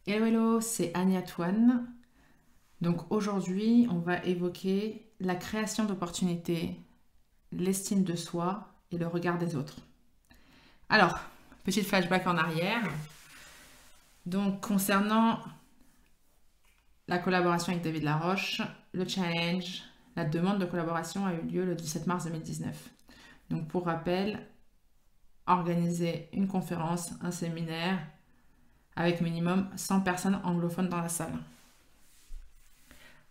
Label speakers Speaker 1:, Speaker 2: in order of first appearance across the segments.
Speaker 1: Hello, hello, c'est Anya Toine. Donc aujourd'hui, on va évoquer la création d'opportunités, l'estime de soi et le regard des autres. Alors, petit flashback en arrière. Donc concernant la collaboration avec David Laroche, le challenge, la demande de collaboration a eu lieu le 17 mars 2019. Donc pour rappel, organiser une conférence, un séminaire avec minimum 100 personnes anglophones dans la salle.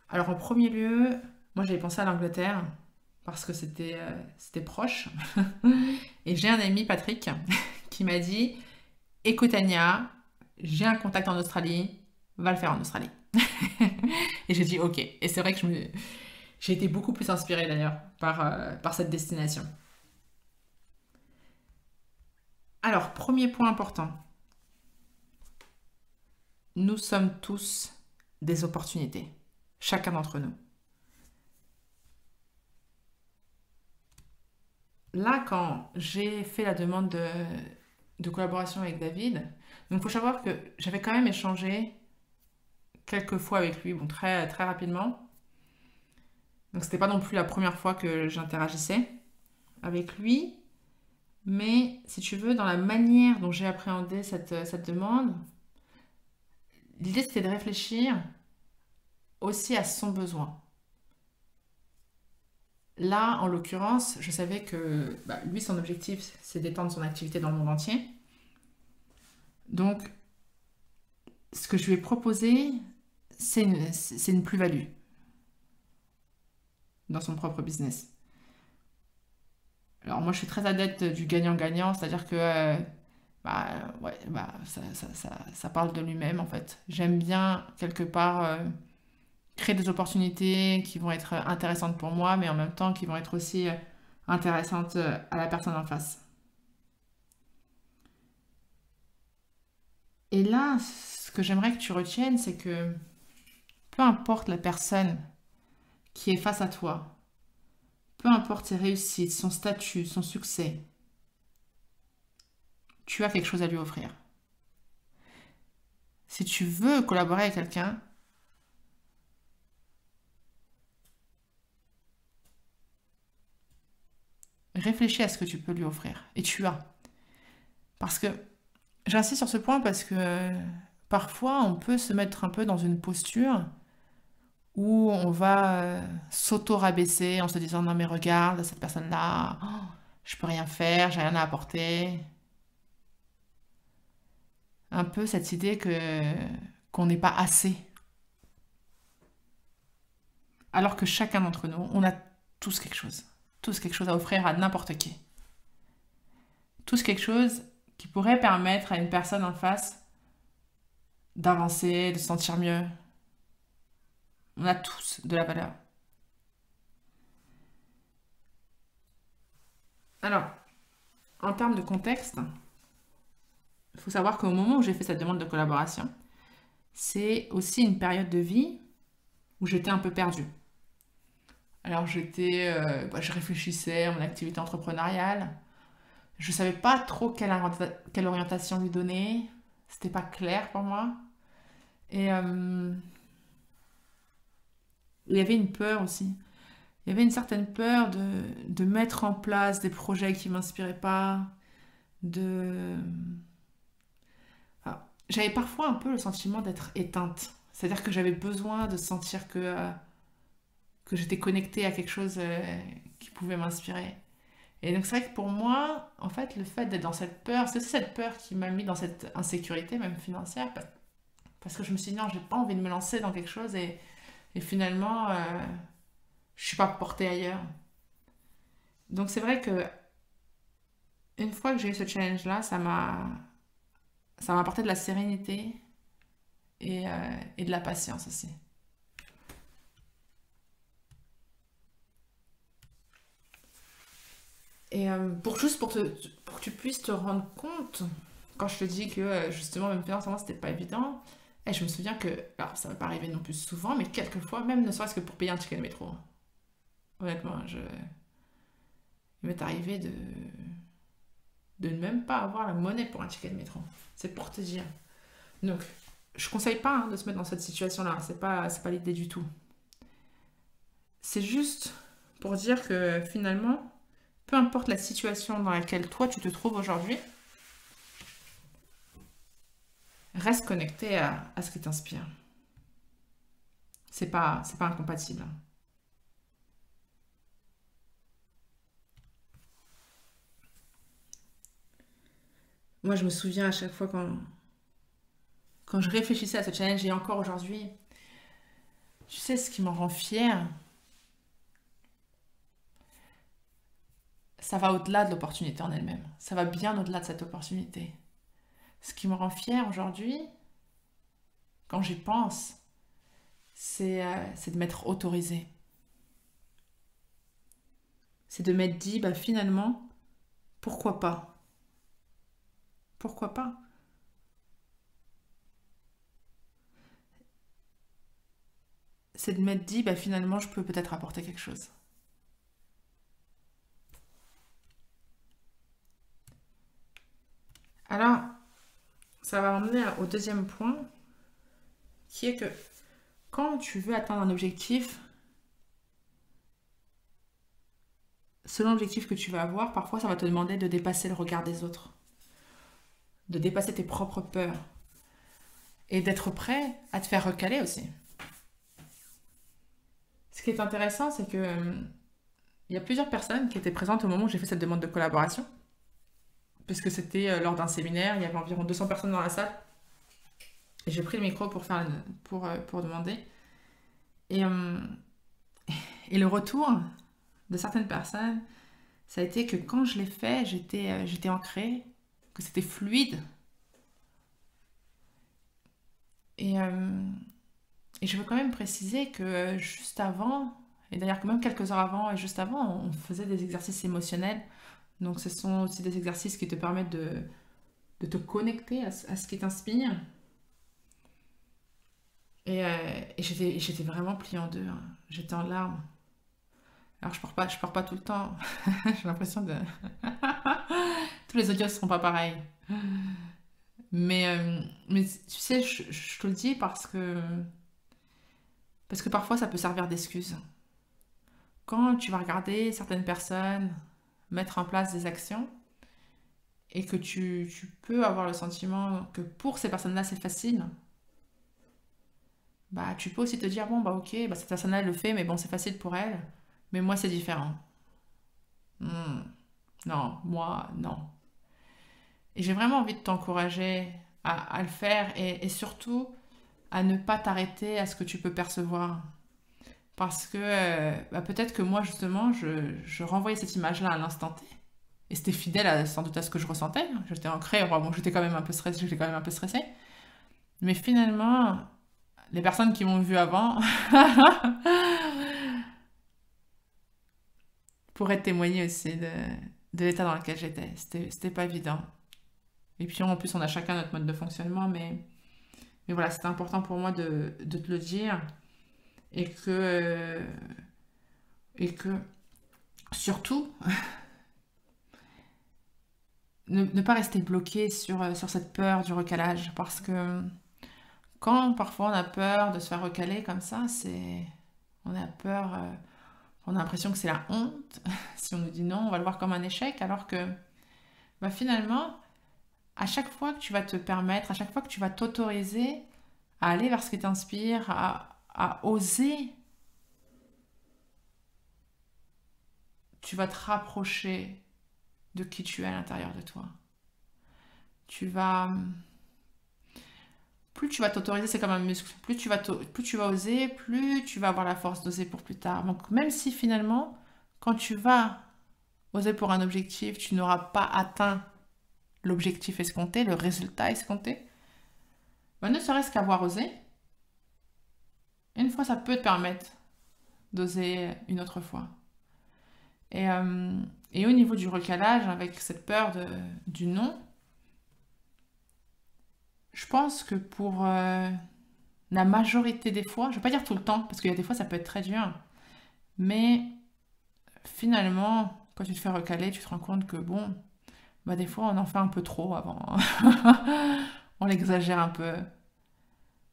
Speaker 1: Alors en premier lieu, moi j'avais pensé à l'Angleterre parce que c'était proche. Et j'ai un ami, Patrick, qui m'a dit, écoute Anya, j'ai un contact en Australie, va le faire en Australie. Et j'ai dit ok. Et c'est vrai que j'ai été beaucoup plus inspirée d'ailleurs par cette destination. Alors, premier point important, nous sommes tous des opportunités, chacun d'entre nous. Là, quand j'ai fait la demande de collaboration avec David, donc il faut savoir que j'avais quand même échangé quelques fois avec lui, bon, très, très rapidement. Donc c'était pas non plus la première fois que j'interagissais avec lui. Mais si tu veux, dans la manière dont j'ai appréhendé cette demande, l'idée c'était de réfléchir aussi à son besoin. Là, en l'occurrence, je savais que lui, son objectif, c'est d'étendre son activité dans le monde entier. Donc, ce que je lui ai proposé, c'est une plus-value dans son propre business. Alors moi, je suis très adepte du gagnant-gagnant, c'est-à-dire que ouais, ça parle de lui-même en fait. J'aime bien quelque part créer des opportunités qui vont être intéressantes pour moi, mais en même temps qui vont être aussi intéressantes à la personne en face. Et là, ce que j'aimerais que tu retiennes, c'est que peu importe la personne qui est face à toi, peu importe ses réussites, son statut, son succès, tu as quelque chose à lui offrir. Si tu veux collaborer avec quelqu'un, réfléchis à ce que tu peux lui offrir. Et tu as. Parce que j'insiste sur ce point parce que parfois on peut se mettre un peu dans une posture où on va s'auto-rabaisser en se disant non mais regarde cette personne-là, oh, je peux rien faire, j'ai rien à apporter. Un peu cette idée que qu'on n'est pas assez. Alors que chacun d'entre nous, on a tous quelque chose à offrir à n'importe qui. Tous quelque chose qui pourrait permettre à une personne en face d'avancer, de se sentir mieux. On a tous de la valeur. Alors, en termes de contexte, il faut savoir qu'au moment où j'ai fait cette demande de collaboration, c'est aussi une période de vie où j'étais un peu perdue. Alors je réfléchissais à mon activité entrepreneuriale. Je savais pas trop quelle orientation lui donner. C'était pas clair pour moi. Et il y avait une peur aussi. Il y avait une certaine peur de mettre en place des projets qui m'inspiraient pas. De... Enfin, j'avais parfois un peu le sentiment d'être éteinte. C'est-à-dire que j'avais besoin de sentir que j'étais connectée à quelque chose qui pouvait m'inspirer. Et donc c'est vrai que pour moi, en fait, le fait d'être dans cette peur, c'est cette peur qui m'a mis dans cette insécurité, même financière, parce que je me suis dit non, j'ai pas envie de me lancer dans quelque chose et finalement, je suis pas portée ailleurs. Donc c'est vrai que une fois que j'ai eu ce challenge-là, ça m'a apporté de la sérénité et de la patience aussi. Et pour que tu puisses te rendre compte, quand je te dis que justement, même financièrement, c'était pas évident, et je me souviens que, alors ça va pas arriver non plus souvent, mais quelquefois, même ne serait-ce que pour payer un ticket de métro. Honnêtement, il m'est arrivé de ne même pas avoir la monnaie pour un ticket de métro. C'est pour te dire. Donc, Je conseille pas de se mettre dans cette situation-là, c'est pas l'idée du tout. C'est juste pour dire que finalement, peu importe la situation dans laquelle toi tu te trouves aujourd'hui, reste connecté à ce qui t'inspire. C'est pas incompatible. Moi, je me souviens à chaque fois quand je réfléchissais à ce challenge, et encore aujourd'hui, tu sais ce qui me rend fière, ça va au-delà de l'opportunité en elle-même. Ça va bien au-delà de cette opportunité. Ce qui me rend fière aujourd'hui, quand j'y pense, c'est de m'être autorisée. C'est de m'être dit, bah finalement, pourquoi pas? Pourquoi pas? C'est de m'être dit, bah finalement, je peux peut-être apporter quelque chose. Alors, ça va m'emmener au deuxième point, qui est que quand tu veux atteindre un objectif, selon l'objectif que tu vas avoir, parfois ça va te demander de dépasser le regard des autres, de dépasser tes propres peurs et d'être prêt à te faire recaler aussi. Ce qui est intéressant, c'est que il y a plusieurs personnes qui étaient présentes au moment où j'ai fait cette demande de collaboration, puisque c'était lors d'un séminaire, il y avait environ 200 personnes dans la salle, et j'ai pris le micro pour demander. Et, euh, et le retour de certaines personnes, ça a été que quand je l'ai fait, j'étais ancrée, que c'était fluide. Et, euh, et je veux quand même préciser que juste avant, et d'ailleurs même quelques heures avant et juste avant, on faisait des exercices émotionnels. Donc ce sont aussi des exercices qui te permettent de te connecter à ce qui t'inspire. Et j'étais vraiment pliée en deux, hein. J'étais en larmes. Alors je pars pas tout le temps. J'ai l'impression de... Tous les audios ne seront pas pareils. Mais tu sais, je te le dis parce que parfois ça peut servir d'excuse. Quand tu vas regarder certaines personnes mettre en place des actions et que tu peux avoir le sentiment que pour ces personnes-là c'est facile, bah tu peux aussi te dire bon bah ok, bah, cette personne-là elle le fait mais bon c'est facile pour elle, mais moi c'est différent. Hmm, non, moi non. Et j'ai vraiment envie de t'encourager à le faire et surtout à ne pas t'arrêter à ce que tu peux percevoir. Parce que bah, peut-être que moi, justement, je renvoyais cette image-là à l'instant T. Et c'était fidèle sans doute à ce que je ressentais. J'étais ancrée, enfin, bon, j'étais quand même un peu stressée, j'étais quand même un peu stressée. Mais finalement, les personnes qui m'ont vu avant pourraient témoigner aussi de l'état dans lequel j'étais. C'était pas évident. Et puis en plus, on a chacun notre mode de fonctionnement, mais voilà, c'était important pour moi de te le dire. Et que surtout, ne pas rester bloqué sur cette peur du recalage. Parce que quand parfois on a peur de se faire recaler comme ça, on a peur, on a l'impression que c'est la honte. Si on nous dit non, on va le voir comme un échec. Alors que bah, finalement, à chaque fois que tu vas te permettre, à chaque fois que tu vas t'autoriser à aller vers ce qui t'inspire, à oser, tu vas te rapprocher de qui tu es à l'intérieur de toi. Tu vas... Plus tu vas t'autoriser, c'est comme un muscle. Plus tu vas oser, plus tu vas avoir la force d'oser pour plus tard. Donc même si finalement, quand tu vas oser pour un objectif, tu n'auras pas atteint l'objectif escompté, le résultat escompté, ben, ne serait-ce qu'avoir osé, une fois ça peut te permettre d'oser une autre fois. Et, euh, et au niveau du recalage, avec cette peur du non, je pense que pour la majorité des fois, je ne vais pas dire tout le temps, parce qu'il y a des fois ça peut être très dur, mais finalement, quand tu te fais recaler, tu te rends compte que bon, bah des fois on en fait un peu trop avant. On l'exagère un peu.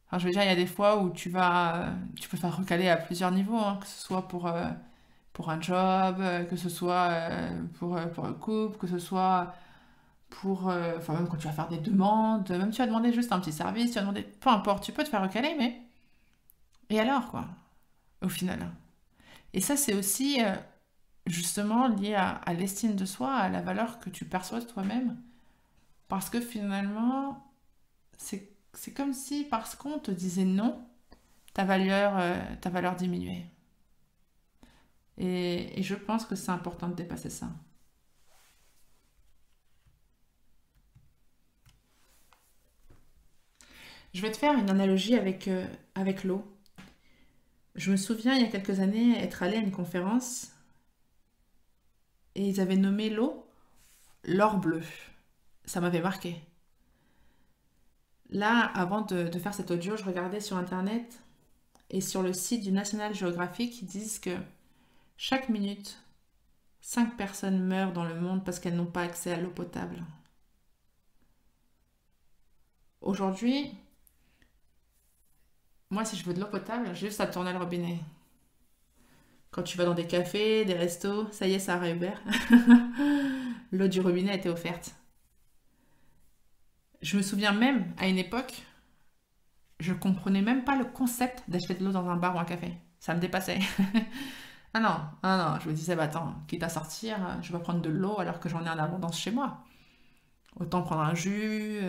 Speaker 1: Enfin, je veux dire, il y a des fois où tu peux faire recaler à plusieurs niveaux, hein, que ce soit pour un job, que ce soit pour un couple, que ce soit enfin, même quand tu vas faire des demandes, même tu vas demander juste un petit service, tu vas demander, peu importe, tu peux te faire recaler, mais et alors, quoi, au final. Et ça, c'est aussi justement lié à l'estime de soi, à la valeur que tu perçois de toi-même. Parce que finalement, c'est comme si parce qu'on te disait non, ta valeur diminuait. Et je pense que c'est important de dépasser ça. Je vais te faire une analogie avec l'eau. Je me souviens, il y a quelques années, être allée à une conférence et ils avaient nommé l'eau l'or bleu. Ça m'avait marqué. Là, avant de faire cet audio, je regardais sur Internet et sur le site du National Geographic, ils disent que chaque minute, 5 personnes meurent dans le monde parce qu'elles n'ont pas accès à l'eau potable. Aujourd'hui, moi, si je veux de l'eau potable, j'ai juste à tourner le robinet. Quand tu vas dans des cafés, des restos, ça y est, ça a réouvert. L'eau du robinet était offerte. Je me souviens même, à une époque, je comprenais même pas le concept d'acheter de l'eau dans un bar ou un café. Ça me dépassait. Ah non, ah non, je me disais, bah attends, quitte à sortir, je vais prendre de l'eau alors que j'en ai en abondance chez moi. Autant prendre un jus,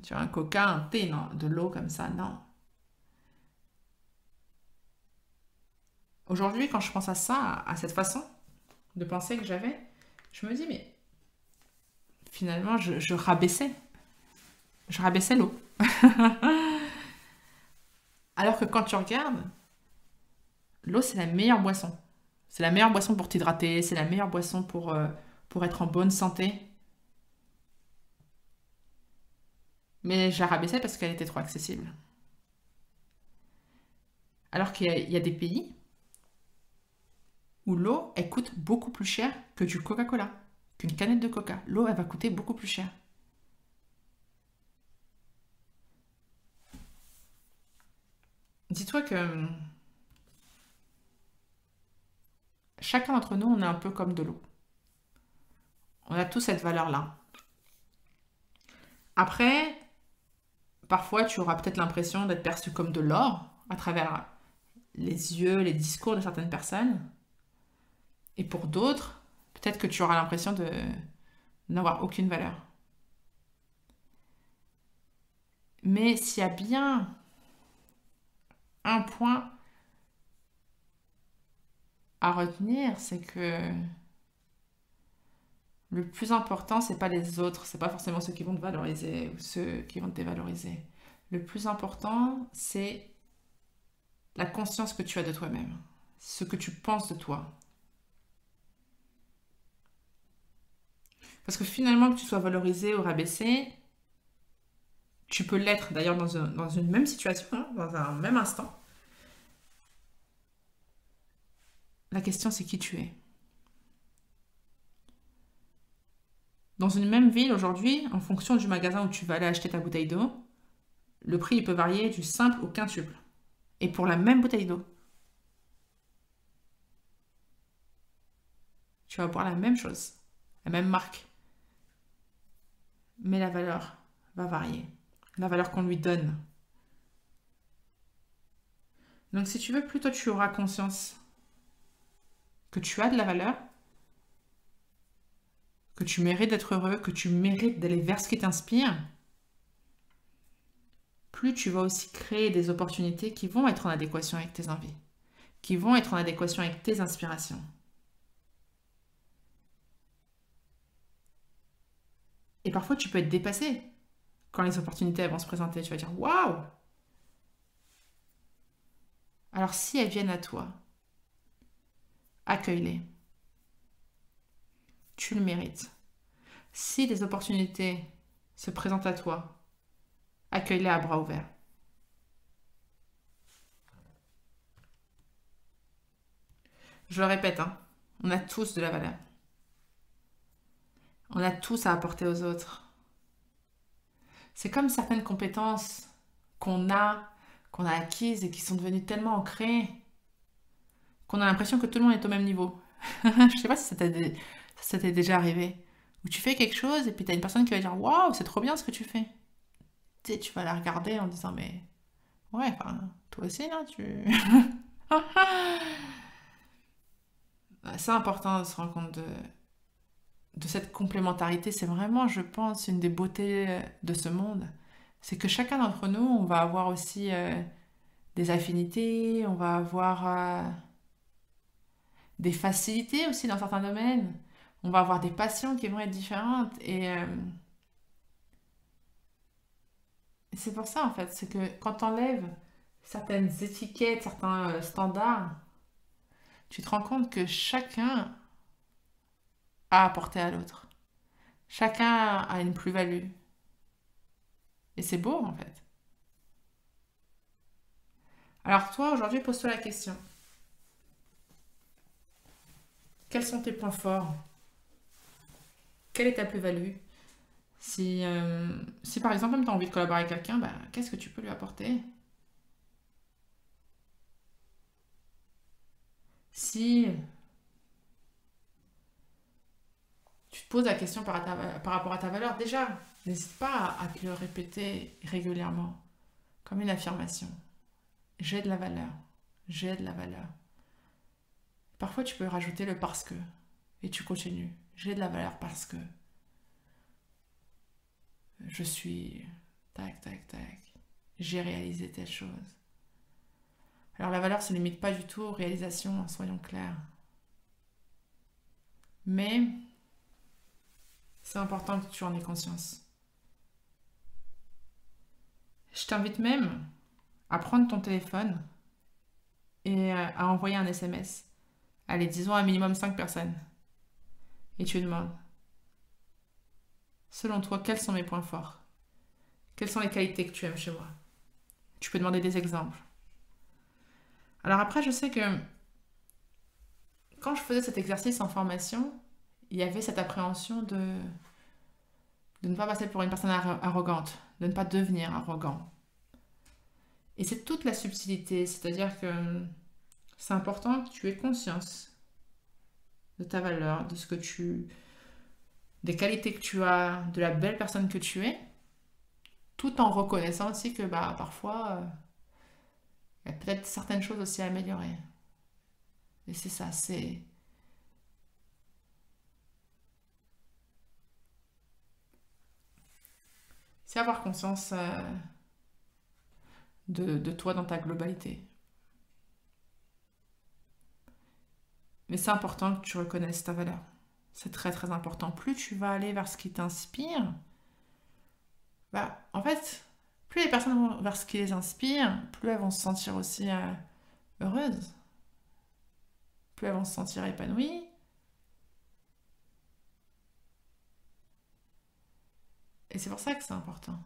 Speaker 1: tu vois, un coca, un thé, non, de l'eau comme ça, non. Aujourd'hui, quand je pense à ça, à cette façon de penser que j'avais, je me dis, mais finalement, je rabaissais l'eau. Alors que quand tu regardes, l'eau, c'est la meilleure boisson. C'est la meilleure boisson pour t'hydrater, c'est la meilleure boisson pour être en bonne santé. Mais je la rabaissais parce qu'elle était trop accessible. Alors qu'il y a des pays où l'eau, elle coûte beaucoup plus cher que du Coca-Cola, qu'une canette de Coca. L'eau, elle va coûter beaucoup plus cher. Dis-toi que chacun d'entre nous, on est un peu comme de l'eau. On a tous cette valeur-là. Après, parfois, tu auras peut-être l'impression d'être perçu comme de l'or à travers les yeux, les discours de certaines personnes. Et pour d'autres, peut-être que tu auras l'impression de n'avoir aucune valeur. Mais s'il y a bien un point à retenir, c'est que le plus important, c'est pas les autres, c'est pas forcément ceux qui vont te valoriser ou ceux qui vont te dévaloriser. Le plus important, c'est la conscience que tu as de toi-même, ce que tu penses de toi. Parce que finalement, que tu sois valorisé ou rabaissé, tu peux l'être d'ailleurs dans une même situation, hein, dans un même instant. La question, c'est qui tu es. Dans une même ville aujourd'hui, en fonction du magasin où tu vas aller acheter ta bouteille d'eau, le prix il peut varier du simple au quintuple. Et pour la même bouteille d'eau, tu vas boire la même chose, la même marque, mais la valeur va varier, la valeur qu'on lui donne. Donc si tu veux, plus toi tu auras conscience que tu as de la valeur, que tu mérites d'être heureux, que tu mérites d'aller vers ce qui t'inspire, plus tu vas aussi créer des opportunités qui vont être en adéquation avec tes envies, qui vont être en adéquation avec tes inspirations. Et parfois, tu peux être dépassé quand les opportunités vont se présenter. Tu vas dire waouh! Alors, si elles viennent à toi, accueille-les. Tu le mérites. Si des opportunités se présentent à toi, accueille-les à bras ouverts. Je le répète, hein, on a tous de la valeur. On a tous à apporter aux autres. C'est comme certaines compétences qu'on a qu'on a acquises et qui sont devenues tellement ancrées qu'on a l'impression que tout le monde est au même niveau. Je sais pas si ça t'est déjà arrivé. Où tu fais quelque chose et puis t'as une personne qui va dire waouh, c'est trop bien ce que tu fais. Tu sais, tu vas la regarder en disant mais ouais, enfin, toi aussi là, tu. C'est important de se rendre compte de cette complémentarité. C'est vraiment, je pense, une des beautés de ce monde. C'est que chacun d'entre nous, on va avoir aussi des affinités, on va avoir des facilités aussi dans certains domaines, on va avoir des passions qui vont être différentes. Et c'est pour ça, en fait, c'est que quand tu enlèves certaines étiquettes, certains standards, tu te rends compte que chacun a apporté à l'autre. Chacun a une plus-value. Et c'est beau, en fait. Alors toi, aujourd'hui, pose-toi la question. Quels sont tes points forts? Quelle est ta plus-value? Si par exemple, tu as envie de collaborer avec quelqu'un, bah, qu'est-ce que tu peux lui apporter? Si tu te poses la question par rapport à ta valeur, déjà, n'hésite pas à te le répéter régulièrement, comme une affirmation. J'ai de la valeur. J'ai de la valeur. Parfois, tu peux rajouter le parce que. Et tu continues. J'ai de la valeur parce que je suis tac, tac, tac. J'ai réalisé telle chose. Alors la valeur ne se limite pas du tout aux réalisations, soyons clairs. Mais c'est important que tu en aies conscience. Je t'invite même à prendre ton téléphone et à envoyer un SMS. Allez, disons un minimum 5 personnes. Et tu demandes, selon toi, quels sont mes points forts? Quelles sont les qualités que tu aimes chez moi? Tu peux demander des exemples. Alors après, je sais que quand je faisais cet exercice en formation, il y avait cette appréhension de ne pas passer pour une personne arrogante, de ne pas devenir arrogant. Et c'est toute la subtilité, c'est-à-dire que c'est important que tu aies conscience de ta valeur, de ce que des qualités que tu as, de la belle personne que tu es, tout en reconnaissant aussi que bah, parfois, il y a peut-être certaines choses aussi à améliorer. Et c'est ça, c'est avoir conscience de toi dans ta globalité. Mais c'est important que tu reconnaisses ta valeur. C'est très très important. Plus tu vas aller vers ce qui t'inspire, bah, en fait, plus les personnes vont vers ce qui les inspire, plus elles vont se sentir aussi heureuses, plus elles vont se sentir épanouies. Et c'est pour ça que c'est important.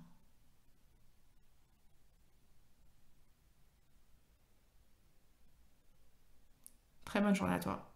Speaker 1: Très bonne journée à toi.